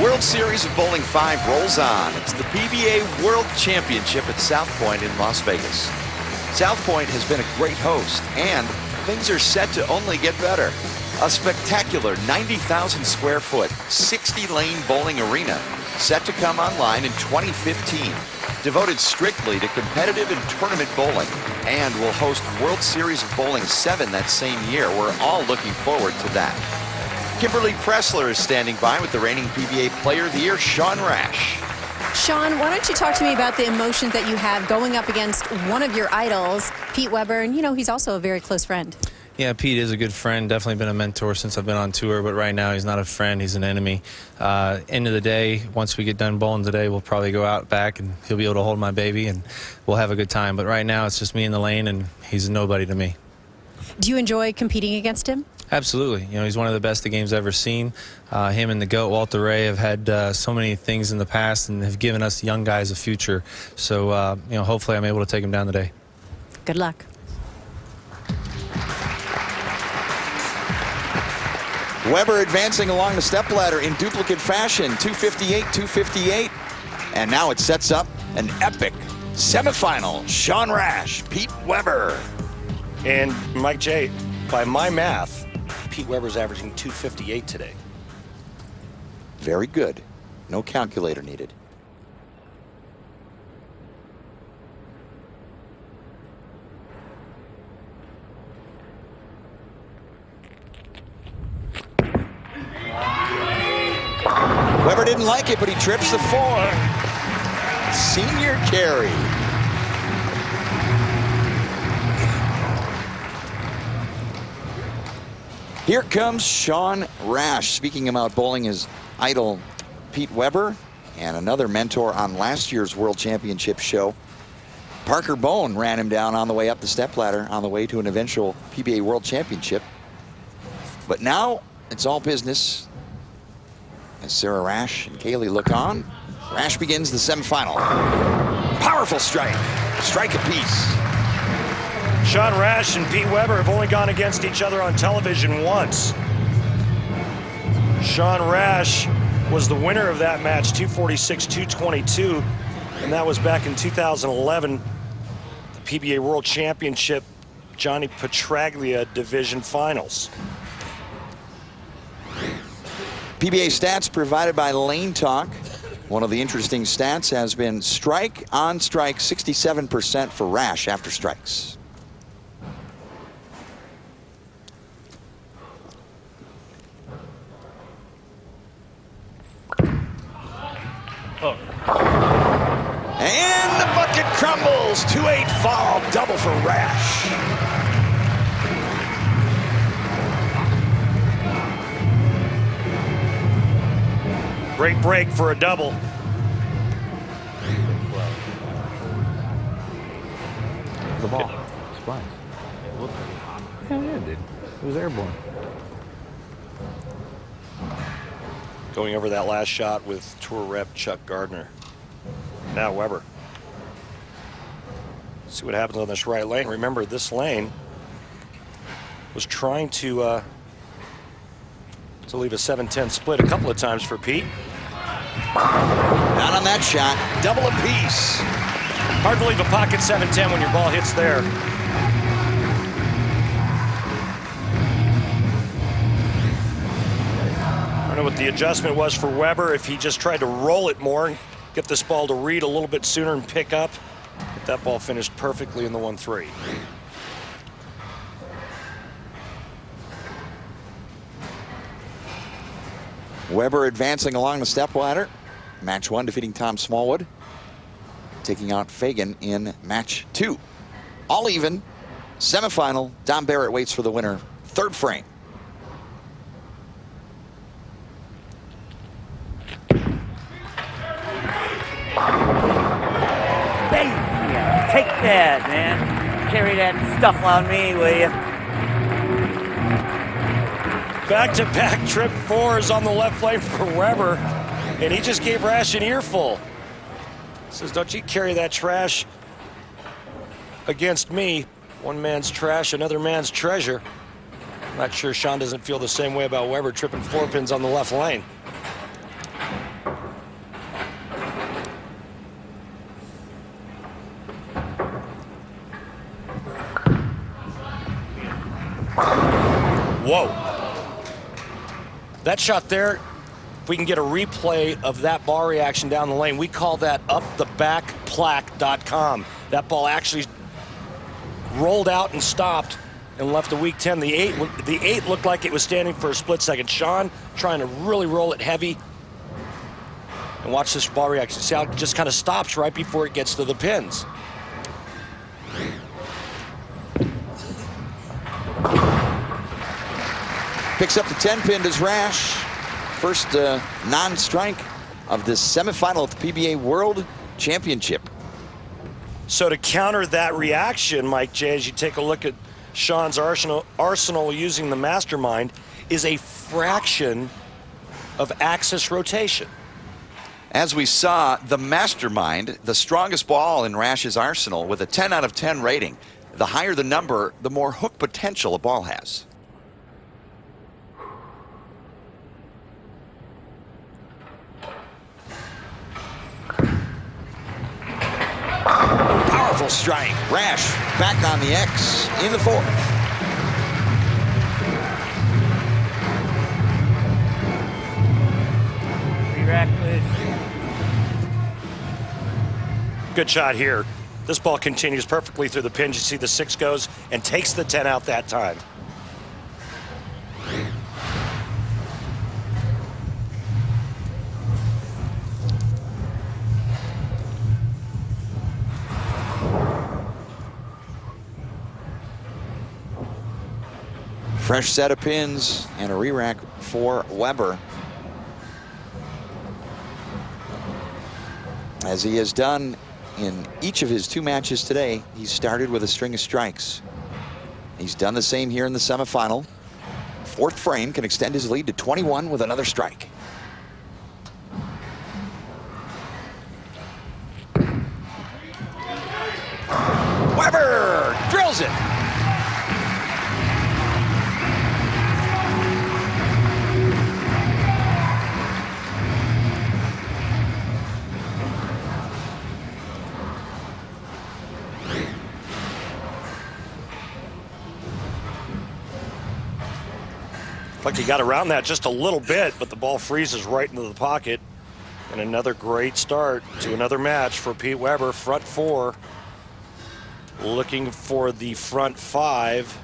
World Series of Bowling 5 rolls on. It's the PBA World Championship at South Point in Las Vegas. South Point has been a great host, and things are set to only get better. A spectacular 90,000 square foot, 60-lane bowling arena set to come online in 2015, devoted strictly to competitive and tournament bowling, and will host World Series of Bowling 7 that same year. We're all looking forward to that. Kimberly Pressler is standing by with the reigning PBA Player of the Year, Sean Rash. Sean, why don't you talk to me about the emotions that you have going up against one of your idols, Pete Weber, and you know, he's also a very close friend. Yeah, Pete is a good friend, definitely been a mentor since I've been on tour, but right now he's not a friend, he's an enemy. End of the day, once we get done bowling today, we'll probably go out back and he'll be able to hold my baby and we'll have a good time. But right now it's just me in the lane and he's a nobody to me. Do you enjoy competing against him? Absolutely. You know, he's one of the best the game's ever seen. Him and the GOAT, Walter Ray, have had so many things in the past and have given us young guys a future. So, you know, hopefully I'm able to take him down today. Good luck. Weber advancing along the stepladder in duplicate fashion, 258, 258. And now it sets up an epic semifinal. Sean Rash, Pete Weber. And Mike J, by my math, Pete Weber's averaging 258 today. Very good. No calculator needed. Weber didn't like it, but he trips the 4. Senior carry. Here comes Sean Rash, speaking about bowling his idol Pete Weber and another mentor on last year's World Championship show. Parker Bone ran him down on the way up the stepladder on the way to an eventual PBA World Championship. But now it's all business as Sarah Rash and Kaylee look on. Rash begins the semifinal. Powerful strike. Strike apiece. Sean Rash and Pete Weber have only gone against each other on television once. Sean Rash was the winner of that match, 246-222, and that was back in 2011, the PBA World Championship Johnny Petraglia Division Finals. PBA stats provided by Lane Talk. One of the interesting stats has been strike on strike, 67% for Rash after strikes. Oh. And the bucket crumbles. 2-8 fall, double for Rash. Great break for a double. The ball. Splice. Yeah, it did. It was airborne. Going over that last shot with tour rep Chuck Gardner. Now Weber. See what happens on this right lane. Remember, this lane was trying to leave a 7-10 split a couple of times for Pete. Not on that shot. Double apiece. Hard to leave a pocket 7-10 when your ball hits there. I don't know what the adjustment was for Weber, if he just tried to roll it more and get this ball to read a little bit sooner and pick up. But that ball finished perfectly in the 1-3. Weber advancing along the stepladder. Match 1 defeating Tom Smallwood. Taking out Fagan in match 2. All even. Semifinal. Don Barrett waits for the winner. Third frame. Take that, man. Carry that stuff on me, will you? Back-to-back trip 4s on the left lane for Weber, and he just gave Rash an earful. Says, don't you carry that trash against me. One man's trash, another man's treasure. I'm not sure Sean doesn't feel the same way about Weber tripping 4 pins on the left lane. That shot there, if we can get a replay of that ball reaction down the lane, we call that upthebackplaque.com. That ball actually rolled out and stopped and left a weak 10. The eight looked like it was standing for a split second. Sean trying to really roll it heavy. And watch this ball reaction. See how it just kind of stops right before it gets to the pins. Picks up the 10-pin, does Rash. First non-strike of this semifinal of the PBA World Championship. So to counter that reaction, Mike J, as you take a look at Sean's arsenal using the mastermind, is a fraction of axis rotation. As we saw, the mastermind, the strongest ball in Rash's arsenal with a 10 out of 10 rating. The higher the number, the more hook potential a ball has. Powerful strike. Rash back on the X in the fourth. Re-rack, please. Good shot here. This ball continues perfectly through the pins. You see the 6 goes and takes the 10 out that time. Fresh set of pins and a re-rack for Weber. As he has done in each of his 2 matches today, he started with a string of strikes. He's done the same here in the semifinal. Fourth frame can extend his lead to 21 with another strike. Weber drills it. Like he got around that just a little bit, but the ball freezes right into the pocket. And another great start to another match for Pete Weber, front 4. Looking for the front 5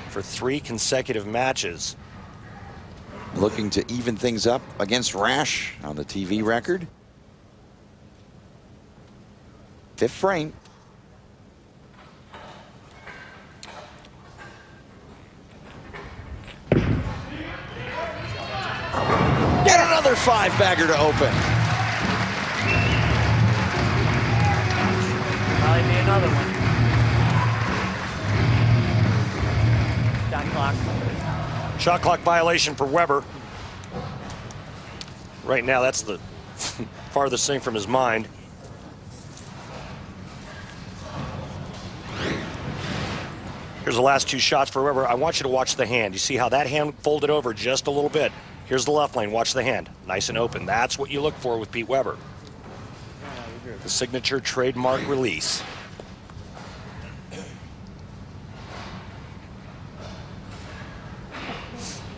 for 3 consecutive matches. Looking to even things up against Rash on the TV record. 5th frame. Get another 5-bagger to open. Probably be another one. Shot clock. Shot clock violation for Weber. Right now, that's the farthest thing from his mind. Here's the last 2 shots for Weber. I want you to watch the hand. You see how that hand folded over just a little bit. Here's the left lane. Watch the hand. Nice and open. That's what you look for with Pete Weber. The signature trademark release.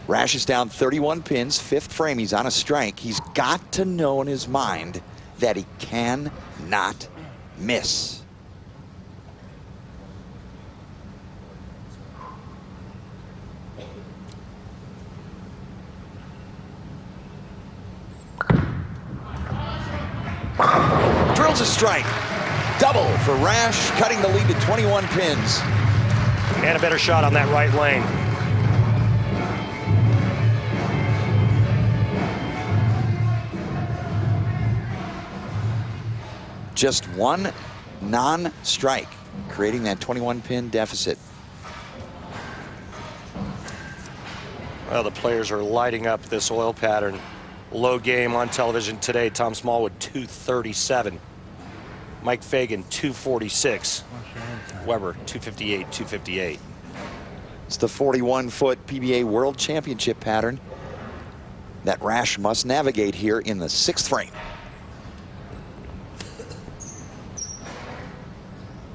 Rash is down 31 pins, 5th frame. He's on a strike. He's got to know in his mind that he cannot miss. Drills a strike. Double for Rash, cutting the lead to 21 pins. And a better shot on that right lane. Just 1 non-strike, creating that 21-pin deficit. Well, the players are lighting up this oil pattern. Low game on television today. Tom Smallwood, 237. Mike Fagan, 246. Weber, 258, 258. It's the 41-foot PBA World Championship pattern that Rash must navigate here in the 6th frame.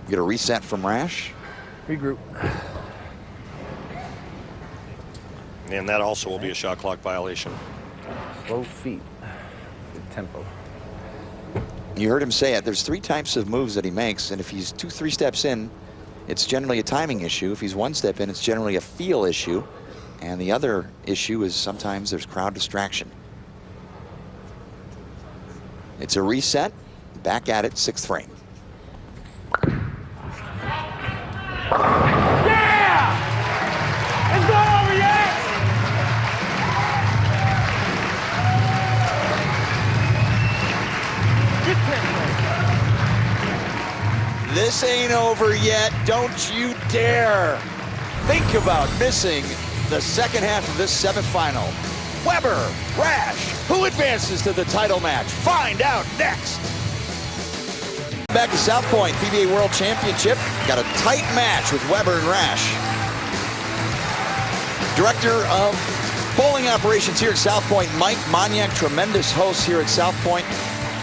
Get a reset from Rash. Regroup. And that also will be a shot clock violation. Slow feet. Good tempo. You heard him say it. There's 3 types of moves that he makes, and if he's 2-3 steps in, it's generally a timing issue. If he's 1 step in, it's generally a feel issue. And the other issue is sometimes there's crowd distraction. It's a reset. Back at it, 6th frame. Yeah! It's not over yet! This ain't over yet. Don't you dare think about missing the second half of this semifinal. Weber, Rash, who advances to the title match? Find out next. Back to South Point, PBA World Championship. Got a tight match with Weber and Rash. Director of bowling operations here at South Point, Mike Moniak, tremendous host here at South Point.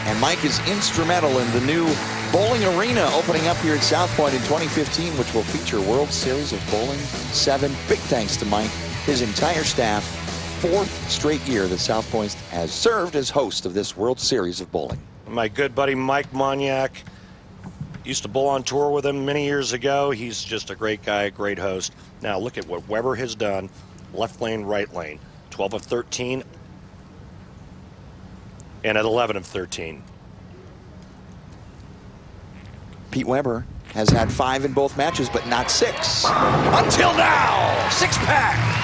And Mike is instrumental in the new bowling arena opening up here at South Point in 2015, which will feature World Series of Bowling 7. Big thanks to Mike, his entire staff. 4th straight year that South Point has served as host of this World Series of Bowling. My good buddy Mike Moniak, used to bowl on tour with him many years ago. He's just a great guy, a great host. Now look at what Weber has done. Left lane, right lane. 12 of 13. And at 11 of 13. Pete Weber has had 5 in both matches, but not 6. Until now, 6-pack.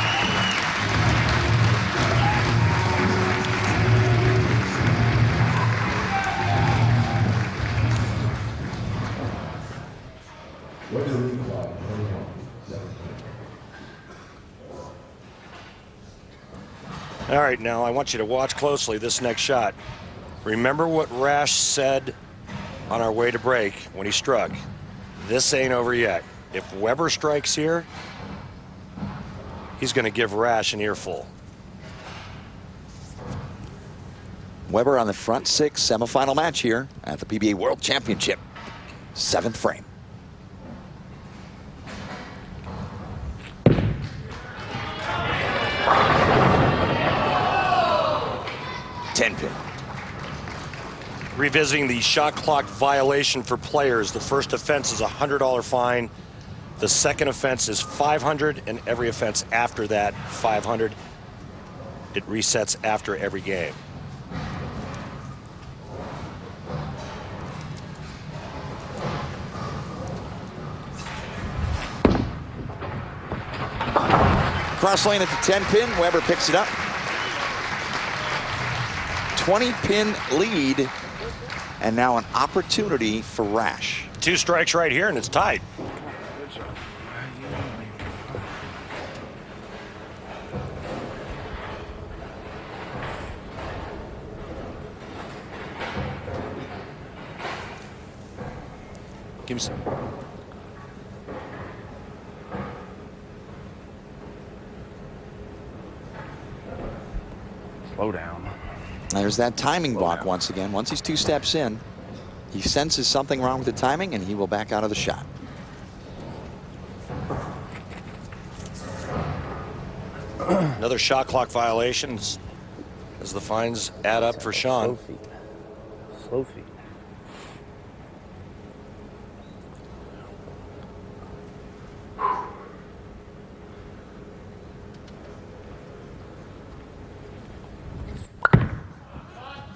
All right, now I want you to watch closely this next shot. Remember what Rash said on our way to break when he struck. This ain't over yet. If Weber strikes here, he's going to give Rash an earful. Weber on the front 6, semifinal match here at the PBA World Championship. 7th frame. Pin. Revisiting the shot clock violation for players. The first offense is a $100 fine. The second offense is $500, and every offense after that, $500. It resets after every game. Cross lane at the 10 pin. Weber picks it up. 20-pin lead, and now an opportunity for Rash. 2 strikes right here, and it's tied. Give me some. Slow down. There's that timing block once again. Once he's 2 steps in, he senses something wrong with the timing, and he will back out of the shot. Another shot clock violation as the fines add up for Sean. Slow feet. Slow feet.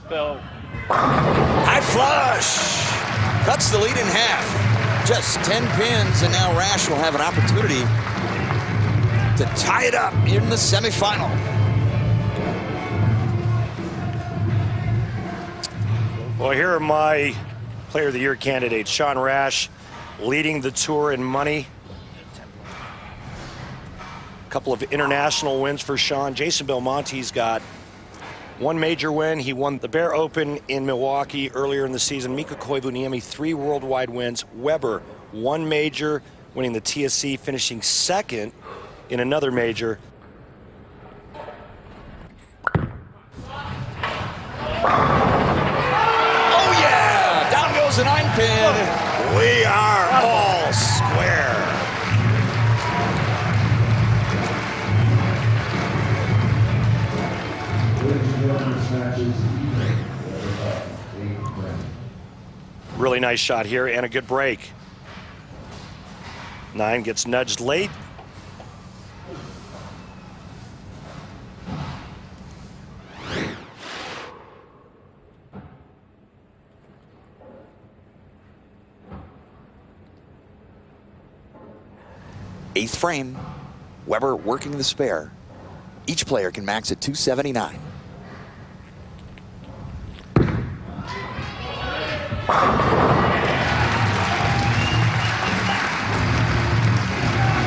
So, High flush! Cuts the lead in half. Just 10 pins, and now Rash will have an opportunity to tie it up in the semifinal. Well, here are my Player of the Year candidates. Sean Rash leading the tour in money. A couple of international wins for Sean. Jason Belmonte's got 1 major win. He won the Bear Open in Milwaukee earlier in the season. Mika Koivuniemi, 3 worldwide wins. Weber, 1 major, winning the TSC, finishing 2nd in another major. Oh yeah! Down goes the 9 pin. We are all square. Really nice shot here and a good break. 9 gets nudged late. Eighth frame, Weber working the spare. Each player can max at 279.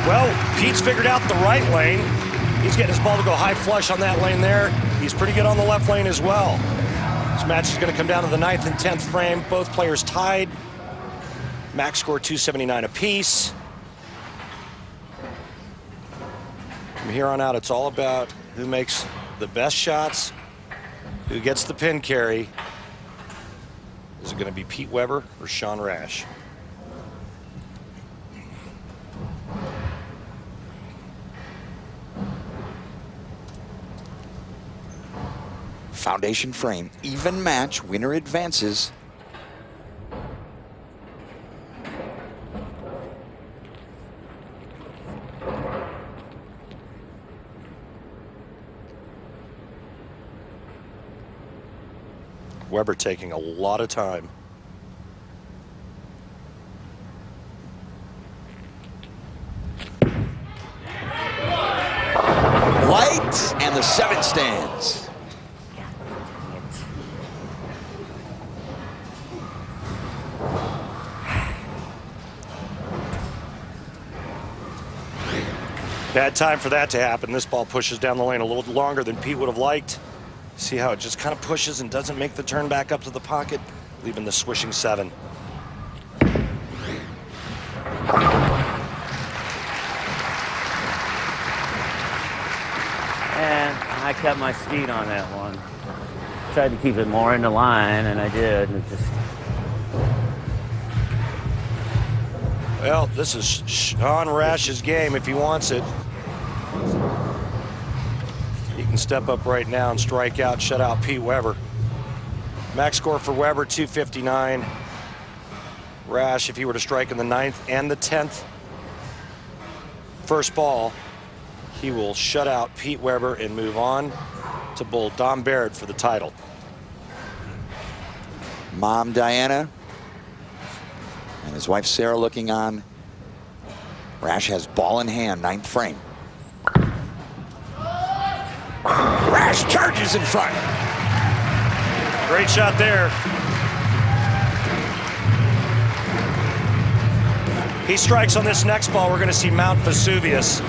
Well, Pete's figured out the right lane. He's getting his ball to go high flush on that lane there. He's pretty good on the left lane as well. This match is going to come down to the 9th and 10th frame. Both players tied. Max score 279 apiece. From here on out, it's all about who makes the best shots, who gets the pin carry. Is it going to be Pete Weber or Sean Rash? Foundation frame, even match, winner advances. Weber taking a lot of time. Light, and the 7 stands. Bad time for that to happen. This ball pushes down the lane a little longer than Pete would have liked. See how it just kind of pushes and doesn't make the turn back up to the pocket, leaving the swishing 7. And I kept my speed on that one. Tried to keep it more in the line, and I did. And it just... Well, this is Sean Rash's game if he wants it. He can step up right now and strike out, shut out Pete Weber. Max score for Weber, 259. Rash, if he were to strike in the 9th and the 10th first ball, he will shut out Pete Weber and move on to bull Don Baird for the title. Mom Diana and his wife Sarah looking on. Rash has ball in hand, 9th frame. Rash charges in front. Great shot there. He strikes on this next ball. We're going to see Mount Vesuvius.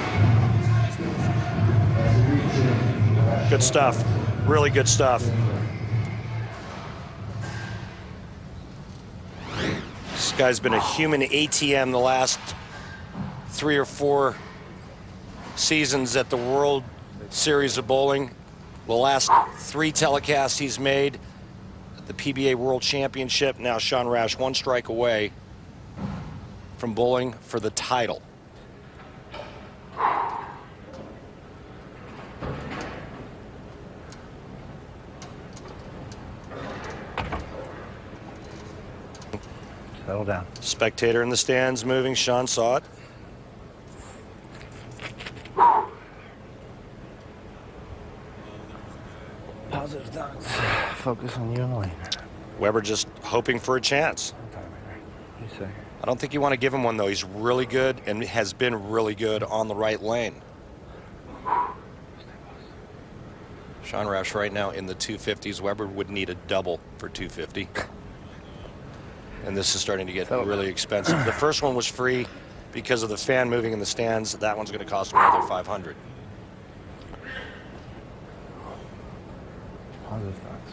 Good stuff. Really good stuff. This guy's been a human ATM the last 3 or 4 seasons at the World Series of Bowling. The last 3 telecasts he's made at the PBA World Championship. Now Sean Rash 1 strike away from bowling for the title. Settle down. Spectator in the stands moving. Sean saw it. Positive thoughts. Focus on you and the lane. Weber just hoping for a chance. You say. I don't think you want to give him one, though. He's really good and has been really good on the right lane. Sean Rash right now in the 250s. Weber would need a double for 250. And this is starting to get really expensive. The first one was free because of the fan moving in the stands. That one's going to cost him another $500. Positive thoughts.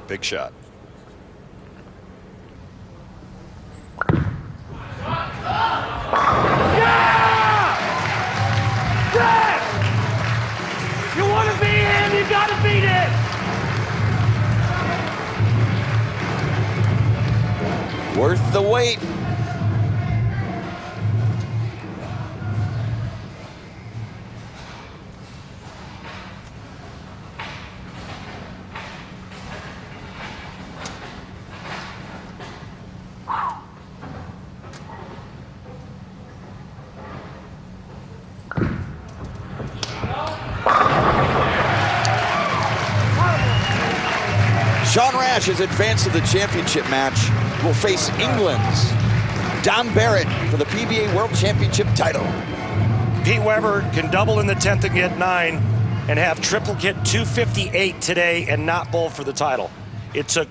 Big shot. You want to beat him, you got to beat him! Worth the wait. Sean Rash has advanced to the championship match. Will face England's Dom Barrett for the PBA World Championship title. Pete Weber can double in the 10th and get 9 and have triplicate 258 today and not bowl for the title. It took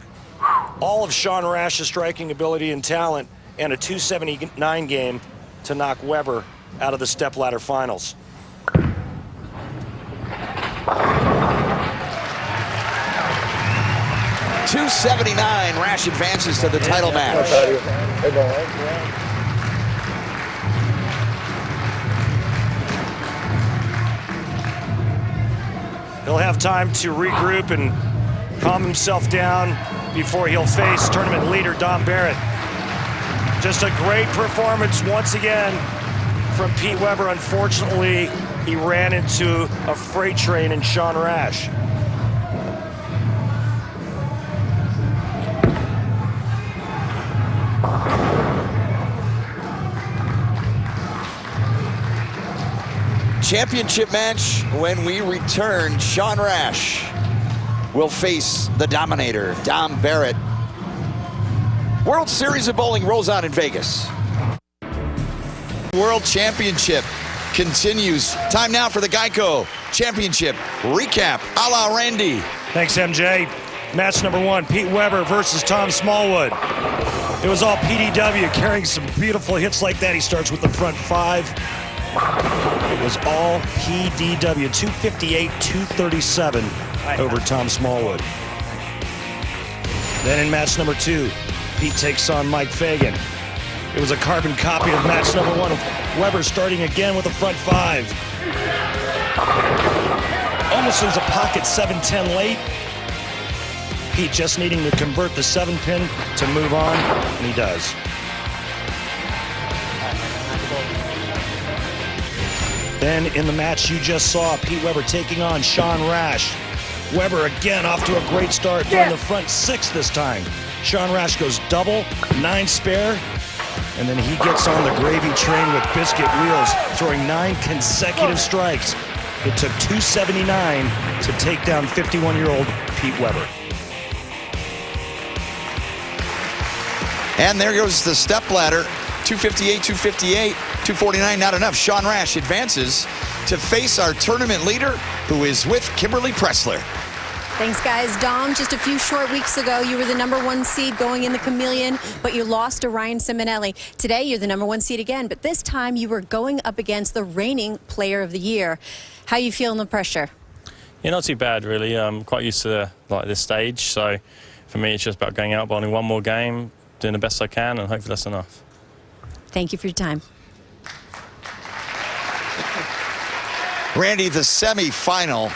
all of Sean Rash's striking ability and talent and a 279 game to knock Weber out of the stepladder finals. .279, Rash advances to the title match. He'll have time to regroup and calm himself down before he'll face tournament leader Dom Barrett. Just a great performance once again from Pete Weber. Unfortunately, he ran into a freight train in Sean Rash. Championship match when we return. Sean Rash will face the Dominator, Dom Barrett. World Series of Bowling rolls on in Vegas. World Championship continues. Time now for the Geico Championship recap a la Randy. Thanks, MJ. Match number 1, Pete Weber versus Tom Smallwood. It was all PDW, carrying some beautiful hits like that. He starts with the front 5. It was all PDW, 258, 237 over Tom Smallwood. Then in match number 2, Pete takes on Mike Fagan. It was a carbon copy of match number 1 of Weber starting again with the front 5. Almost was a pocket 7-10 late. Pete just needing to convert the 7-pin to move on, and he does. Then in the match you just saw, Pete Weber taking on Sean Rash. Weber again off to a great start, throwing the front 6 this time. Sean Rash goes double, 9 spare, and then he gets on the gravy train with biscuit wheels, throwing 9 consecutive strikes. It took 279 to take down 51-year-old Pete Weber. And there goes the step ladder. 258, 258, 249, not enough. Sean Rash advances to face our tournament leader, who is with Kimberly Pressler. Thanks, guys. Dom, just a few short weeks ago, you were the #1 seed going in the Chameleon, but you lost to Ryan Simonelli. Today, you're the #1 seed again, but this time you were going up against the reigning Player of the Year. How you feeling the pressure? Yeah, not too bad, really. I'm quite used to this stage, so for me, it's just about going out, bowling one more game, doing the best I can, and hopefully that's enough. Thank you for your time. Randy, the semi-final,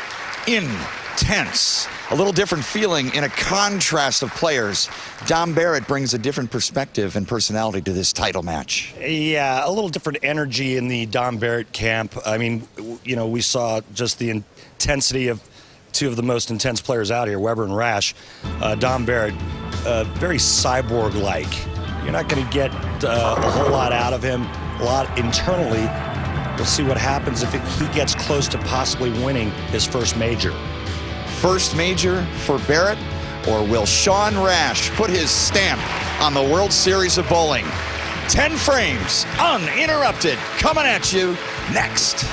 intense. A little different feeling in a contrast of players. Dom Barrett brings a different perspective and personality to this title match. Yeah, a little different energy in the Dom Barrett camp. I mean, you know, we saw just the intensity of 2 of the most intense players out here, Weber and Rash. Dom Barrett, very cyborg-like. You're not going to get a whole lot out of him, a lot internally. We'll see what happens if he gets close to possibly winning his first major. First major for Barrett, or will Sean Rash put his stamp on the World Series of Bowling? 10 frames, uninterrupted, coming at you next.